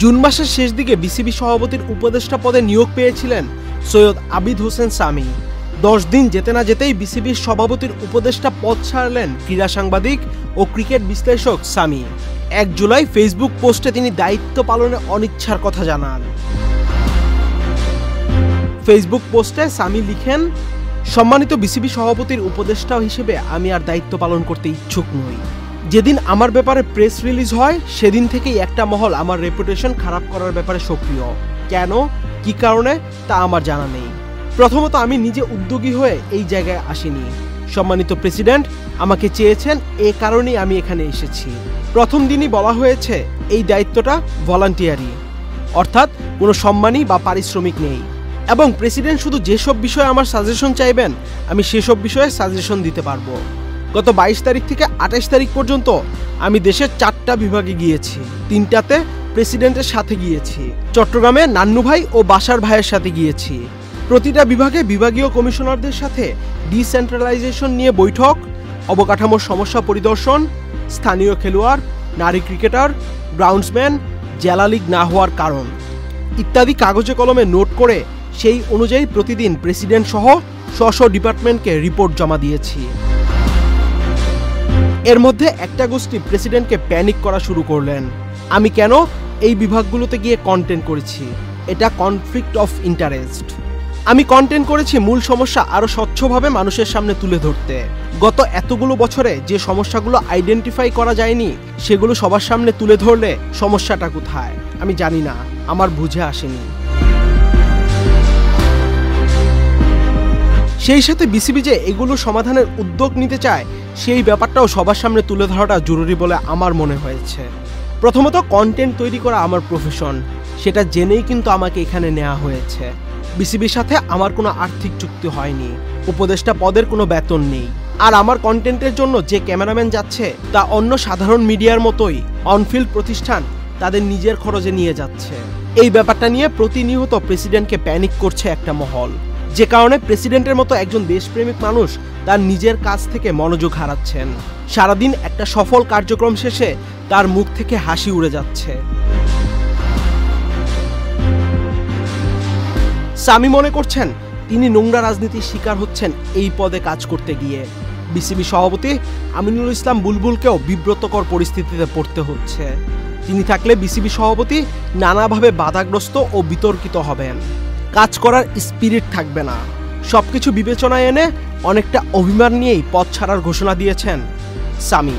June মাসের শেষ দিকে বিসিবি সভাপতির উপদেষ্টা পদে নিয়োগ পেয়েছিলেন সৈয়দ আবিদ হোসেন সামি। 10 দিন যেতে না যেতেই বিসিবির সভাপতির উপদেষ্টা পদ ছাড়লেন ক্রীড়া সাংবাদিক ও ক্রিকেট বিশ্লেষক সামি। 1 জুলাই ফেসবুক পোস্টে তিনি দায়িত্ব পালনে অনিচ্ছার কথা জানান। ফেসবুক পোস্টে সামি লিখেন, সম্মানিত বিসিবি সভাপতির উপদেষ্টা হিসেবে আমি আর দায়িত্ব পালন করতে ইচ্ছুক নই। যেদিন আমার ব্যাপারে প্রেস রিলিজ হয় সেদিন থেকেই একটা মহল আমার রেপুটেশন খারাপ করার ব্যাপারে সক্রিয়। কেন, কি কারণে তা আমার জানা নেই। প্রথমত, আমি নিজে উদ্যোগী হয়ে এই জায়গায় আসিনি। সম্মানিত প্রেসিডেন্ট আমাকে চেয়েছেন, এ কারণেই আমি এখানে এসেছি। প্রথম দিনই বলা হয়েছে এই দায়িত্বটা ভলান্টিয়ারি, অর্থাৎ কোনো সম্মানী বা পারিশ্রমিক নেই, এবং প্রেসিডেন্ট শুধু যেসব বিষয়ে আমার সাজেশন চাইবেন আমি সেসব বিষয়ে সাজেশন দিতে পারবো। গত 22 তারিখ থেকে 28 তারিখ পর্যন্ত আমি দেশের 4টা বিভাগে গিয়েছি। 3টাতে প্রেসিডেন্টের সাথে গিয়েছি। চট্টগ্রামে নান্নু ভাই ও বাসার ভাইয়ের সাথে গিয়েছি। প্রতিটা বিভাগে বিভাগীয় কমিশনারদের সাথে ডিসেন্ট্রালাইজেশন নিয়ে বৈঠক, অবকাঠামোর সমস্যা পরিদর্শন, স্থানীয় খেলোয়াড়, নারী ক্রিকেটার, গ্রাউন্ডসম্যান, জেলা লিগ না হওয়ার কারণ ইত্যাদি কাগজে কলমে নোট করে সেই অনুযায়ী প্রতিদিন প্রেসিডেন্ট সহ স্ব ডিপার্টমেন্টকে রিপোর্ট জমা দিয়েছি। এর মধ্যে একটা গোষ্ঠী প্রেসিডেন্টকে প্যানিক করা শুরু করলেন। আমি কেন এই বিভাগগুলোতে গিয়ে কন্টেন্ট করেছি, এটা কনফ্লিক্ট অফ ইন্টারেস্ট। আমি কন্টেন্ট করেছি মূল সমস্যা আরও স্বচ্ছভাবে মানুষের সামনে তুলে ধরতে। গত এতগুলো বছরে যে সমস্যাগুলো আইডেন্টিফাই করা যায়নি সেগুলো সবার সামনে তুলে ধরলে সমস্যাটা কোথায় আমি জানি না, আমার বুঝে আসেনি। সেই সাথে বিসিবি যে এগুলো সমাধানের উদ্যোগ নিতে চায় সেই ব্যাপারটাও সবার সামনে তুলে ধরাটা জরুরি বলে আমার মনে হয়েছে। প্রথমত, কন্টেন্ট তৈরি করা আমার প্রফেশন, সেটা জেনেই কিন্তু আমাকে এখানে নেওয়া হয়েছে। বিসিবির সাথে আমার কোনো আর্থিক চুক্তি হয়নি, উপদেষ্টা পদের কোনো বেতন নেই, আর আমার কন্টেন্টের জন্য যে ক্যামেরাম্যান যাচ্ছে তা অন্য সাধারণ মিডিয়ার মতোই অনফিল্ড প্রতিষ্ঠান তাদের নিজের খরচে নিয়ে যাচ্ছে। এই ব্যাপারটা নিয়ে প্রতিনিয়ত প্রেসিডেন্টকে প্যানিক করছে একটা মহল, যে কারণে প্রেসিডেন্টের মতো একজন দেশপ্রেমিক মানুষ তার নিজের কাজ থেকে মনোযোগ হারাচ্ছেন। সারাদিন একটা সফল কার্যক্রম শেষে তার মুখ থেকে হাসি উড়ে যাচ্ছে। সামি মনে করছেন তিনি নোংরা রাজনীতির শিকার হচ্ছেন এই পদে কাজ করতে গিয়ে। বিসিবি সভাপতি আমিনুল ইসলাম বুলবুলকেও বিব্রতকর পরিস্থিতিতে পড়তে হচ্ছে। তিনি থাকলে বিসিবি সভাপতি নানাভাবে বাধাগ্রস্ত ও বিতর্কিত হবেন। কাজ করার স্পিরিট থাকবে না। সবকিছু বিবেচনায় এনে অনেকটা অভিমান নিয়েই পদ ছাড়ার ঘোষণা দিয়েছেন সামি।